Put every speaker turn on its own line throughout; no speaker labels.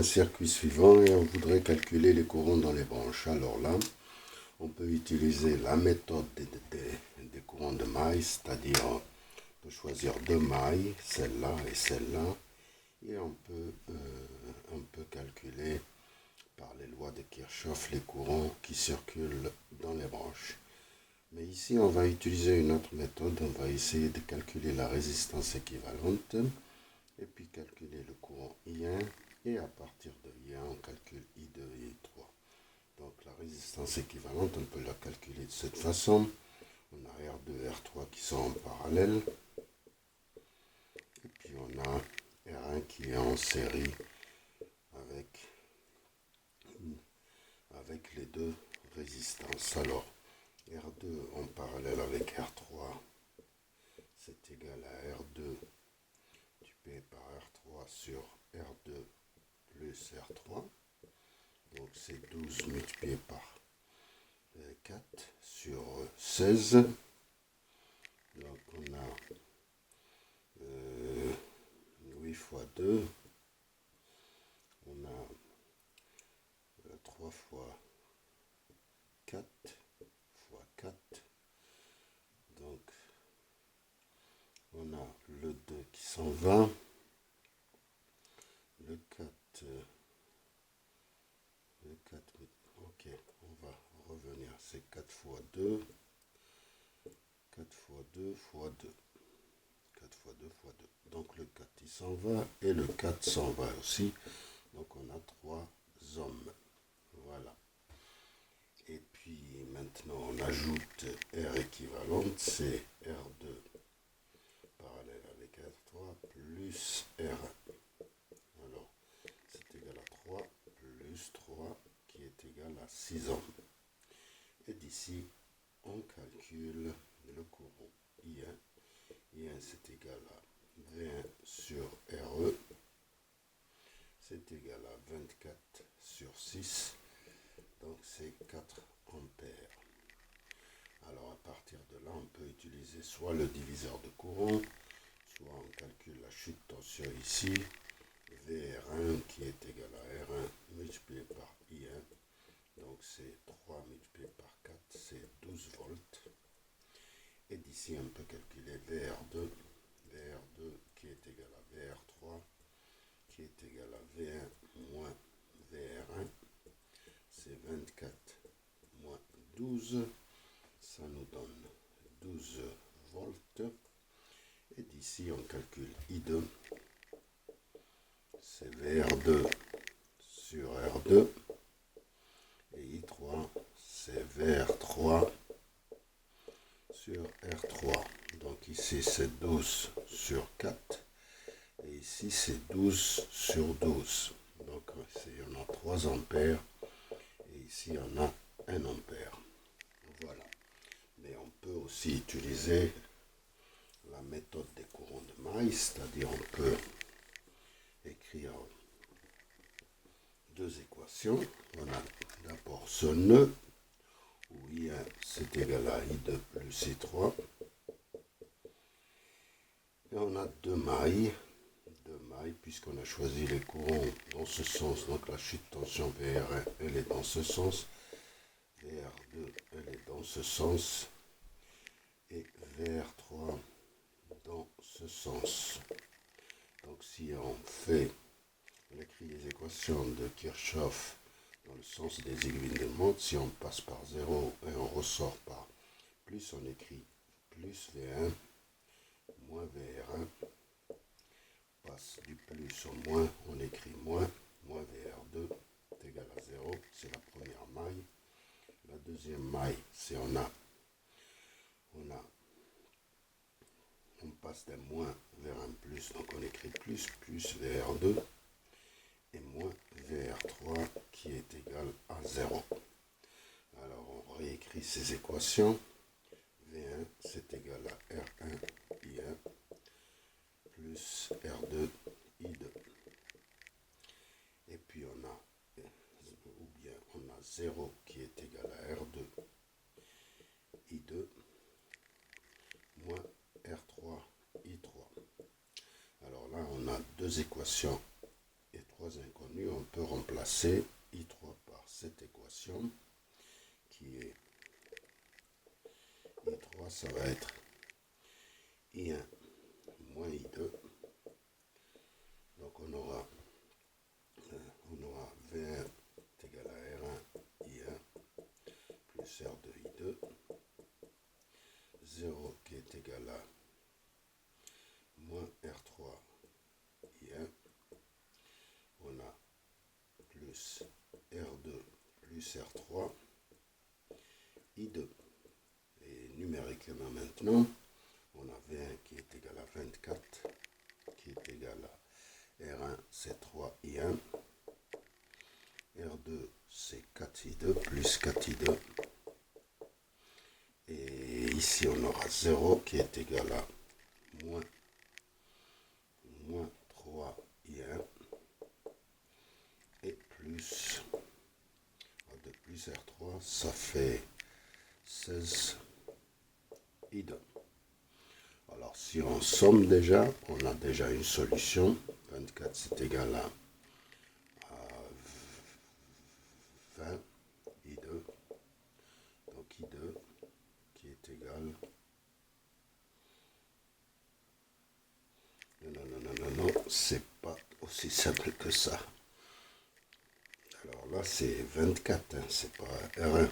un circuit suivant et on voudrait calculer les courants dans les branches. Alors là, on peut utiliser la méthode des courants de mailles, c'est-à-dire on peut choisir deux mailles, celle-là et celle-là, et on peut calculer par les lois de Kirchhoff les courants qui circulent dans les branches. Mais ici, on va utiliser une autre méthode. On va essayer de calculer la résistance équivalente et puis calculer le courant I1. Et à partir de I1, on calcule I2 et I3. Donc la résistance équivalente, on peut la calculer de cette façon. On a R2 et R3 qui sont en parallèle. Et puis on a R1 qui est en série avec les deux résistances. Alors, R2 en parallèle avec R3, c'est égal à R2 multiplié par R3 sur R2 plus R3. Donc c'est 12 multiplié par 4 sur 16. Donc on a 8 fois 2. On a 3 fois 4 fois 4. Donc on a le 2 qui s'en va. Le 4, ok, on va revenir. C'est 4 fois 2. 4 fois 2 fois 2. 4 fois 2 fois 2. Donc le 4 il s'en va et le 4 s'en va aussi. Donc on a 3 ohms. Voilà. Et puis maintenant on ajoute R équivalente, c'est R2 parallèle avec R3 plus R1. Alors c'est égal à 3 plus 3 qui est égal à 6 ohms. Et d'ici on calcule le courant I1. I1 c'est égal à V1 sur RE. C'est égal à 24 sur 6. Donc c'est 4 ampères. Alors à partir de là, on peut utiliser soit le diviseur de courant, soit on calcule la chute de tension ici, VR1 qui est égal à R1 multiplié par I1. Donc c'est 3 multiplié par 4, c'est 12 volts. Et d'ici, on peut calculer VR2 qui est égal à VR3 qui est égal à V1 moins VR1. C'est 24 moins 12, ça nous donne 12 volts. Et d'ici, on calcule I2, c'est VR2 sur R2. Et I3, c'est VR3 sur R3. Donc ici, c'est 12 sur 4. Et ici, c'est 12 sur 12. Donc ici, on a 3 ampères. Et ici, on a 1 ampère. Voilà. Mais on peut aussi utiliser la méthode des courants de mailles, c'est-à-dire on peut écrire deux équations. On a d'abord ce nœud, où I1 c'est égal à I2 plus I3. Et on a deux mailles, puisqu'on a choisi les courants dans ce sens. Donc la chute de tension VR1, elle est dans ce sens. VR2, elle est dans ce sens. Et VR3 dans ce sens. Donc si on écrit les équations de Kirchhoff dans le sens des aiguilles de montre, si on passe par 0 et on ressort par plus, on écrit plus V1 moins VR1. Passe du plus au moins, on écrit moins VR2 est égal à 0, c'est la première maille. La deuxième maille, c'est on passe d'un moins vers un plus, donc on écrit plus VR2 et moins VR3 qui est égal à 0. Alors on réécrit ces équations. V1 c'est égal à R1 I1 plus R2 I2. Et puis on a 0 qui est égal à R2 I2 moins R3 I3. Alors là, on a deux équations et trois inconnues. On peut remplacer I3 par cette équation qui est I3, ça va être I1 moins I2. Donc on aura V1 est égal à R1 I1 plus R2 I2. 0 qui est égal à moins R3 I1. On a plus R2 plus R3 I2. Et numériquement maintenant, on a V1 qui est égal à 24, qui est égal à R1 c'est 3 I1, R2 c'est 4 I2 plus 4 I2. Et ici on aura 0 qui est égal à moins 3 I1 et plus R2 plus R3, ça fait 16 I2. Alors si on somme déjà, on a déjà une solution. 24 c'est égal à 20 I2. Donc I2 qui est égal... Non, c'est pas aussi simple que ça. Alors là c'est 24, hein, c'est pas R1,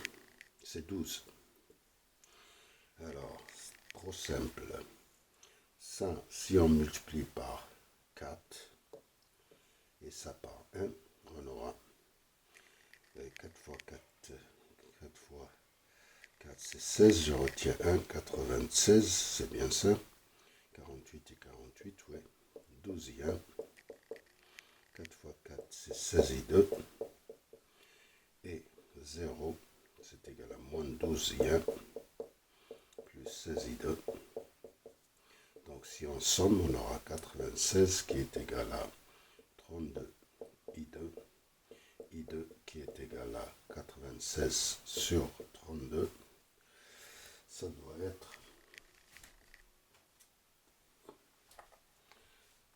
c'est 12. Alors, c'est trop simple. Ça, si on multiplie par 4 et ça par 1, on aura 4 fois 4, 4 fois 4 c'est 16, je retiens 1, 96, c'est bien ça. 48 et 48, ouais. 12 et 1. 4 fois 4 c'est 16 et 2. Et 0, c'est égal à moins 12 et 1. Plus 16 et 2. Donc si on somme, on aura 96 qui est égal à 32 I2. I2 qui est égal à 96 sur 32. Ça doit être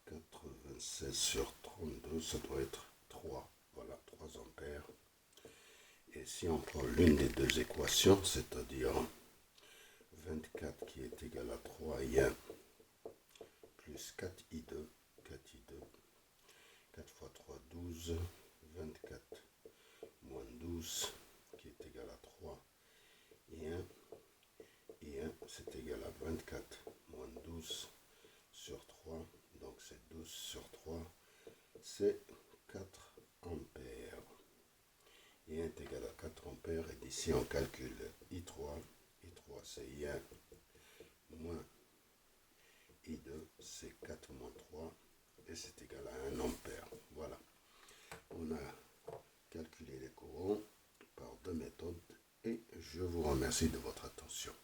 96 sur 32, ça doit être 3. Voilà, 3 ampères. Et si on prend l'une des deux équations, c'est-à-dire 24 qui est égal à 3 I1 plus 4 I2, 4 fois 3, 12, 24 moins 12 qui est égal à 3 I1, I1 c'est égal à 24 moins 12 sur 3, donc c'est 12 sur 3, c'est 4 ampères. I1 est égal à 4 ampères et d'ici on calcule I3, I3 c'est I1 moins I2 c'est 4 moins 3 et c'est égal à 1 ampère. Voilà, on a calculé les courants par deux méthodes et je vous remercie de votre attention.